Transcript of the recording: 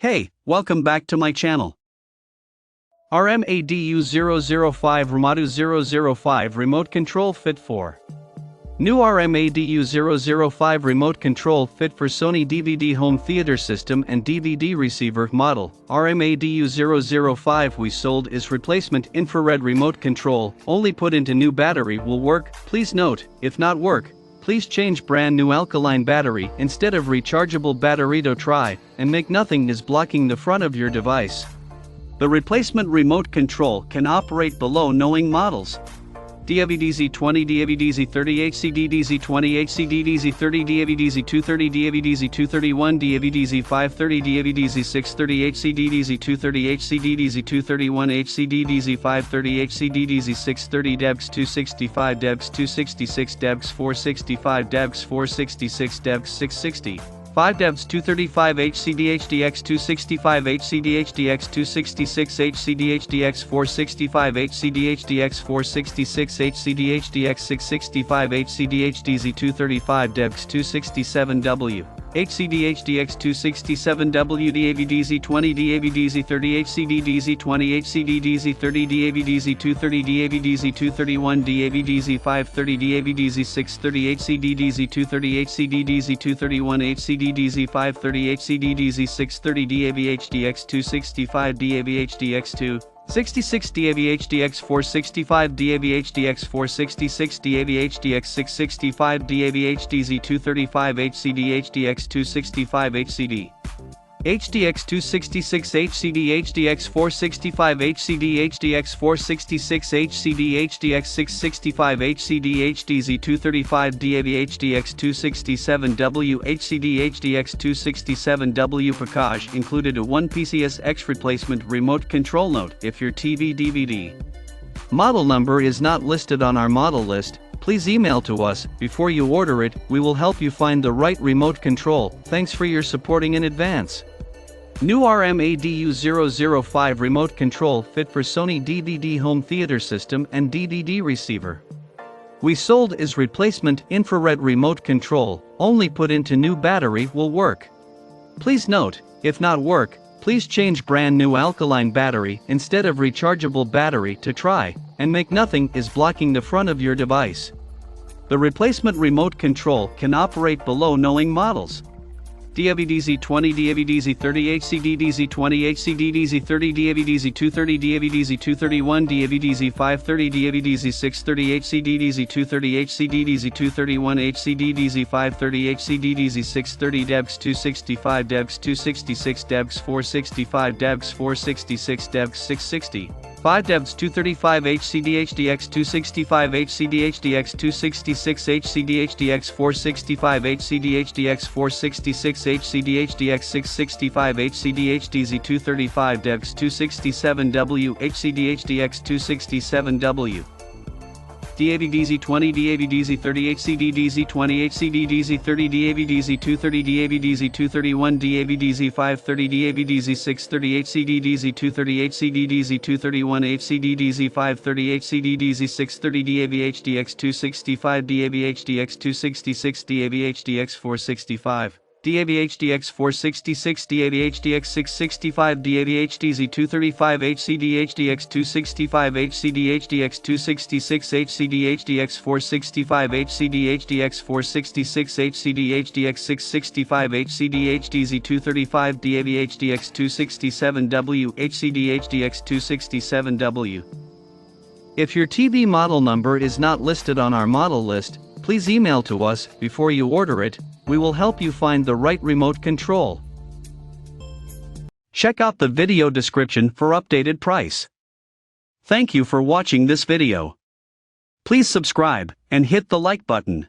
Hey, welcome back to my channel. RMADU005 RMADU005 Remote Control Fit for New RMADU005 Remote Control Fit for Sony DVD Home Theater System and DVD Receiver Model. RMADU005 we sold is replacement infrared remote control, only put into new battery will work. Please note, if not work, please change brand new alkaline battery instead of rechargeable battery to try, and make nothing is blocking the front of your device. The replacement remote control can operate below knowing models: DAVDZ20, DAVDZ30, HCDDZ20, HCDDZ30, DAVDZ230, DAVDZ231, DAVDZ530, DAVDZ630, HCDDZ230, HCDDZ231, HCDDZ530, HCDDZ630, DEVX265, DEVX266, DEVX465, DEVX466, DEVX660. 5 DEVX235, HCDHDX265, HCDHDX266, HCDHDX465, HCDHDX466, HCDHDX665, HCDHDZ235, DEVX267W, HCDHDX267W, DAVDZ20, DAVDZ30, HCDDZ20, HCDDZ30, DAVDZ230, DAVDZ231, DAVDZ530, DAVDZ630, HCDDZ230, HCDDZ231, HCDDZ530, HCDDZ630, DAVHDX265, DAVHDX266, DAVHDX465, DAVHDX466, DAVHDX665, DAVHDZ235, HCDHDX265, HCDHDX266, HCDHDX465, HCDHDX466, HCDHDX665, HCDHDZ235, DAVHDX267W, HCDHDX267W package included a 1 PCSX replacement remote control. Note: if your TV DVD model number is not listed on our model list, please email to us before you order it. We will help you find the right remote control. Thanks for your supporting in advance. New RMADU005 Remote Control Fit for Sony DVD Home Theater System and DVD Receiver. We sold is replacement infrared remote control, only put into new battery will work. Please note, if not work, please change brand new alkaline battery instead of rechargeable battery to try, and make nothing is blocking the front of your device. The replacement remote control can operate below knowing models: DAVDZ20, DAVDZ30, HCDDZ20, HCDDZ30, DAVDZ230, DAVDZ231, DAVDZ530, DAVDZ630, HCDDZ230, HCDDZ231, HCDDZ530, HCDDZ630, DEVX265, DEVX266, DEVX465, DEVX466, DEVX660. 5 DEVX235, HCDHDX265, HCDHDX266, HCDHDX465, HCDHDX466, HCDHDX665, HCDHDZ235, DEVX267W, HCDHDX267W. DAVDZ20, DAVDZ30, HCDDZ20, HCDDZ30, DAVDZ230, DAVDZ231, DAVDZ530, DAVDZ630, HCDDZ230, HCDDZ231, HCDDZ530, HCDDZ630, DAVHDX265, DAVHDX266, DAVHDX465. DAVHDX466, DAVHDX665, DAVHDZ235, HCDHDX265, HCDHDX266, HCDHDX465, HCDHDX466, HCDHDX665, HCDHDZ235, DAVHDX267W, HCDHDX267W. If your TV model number is not listed on our model list, please email to us before you order it. We will help you find the right remote control. Check out the video description for updated price. Thank you for watching this video. Please subscribe and hit the like button.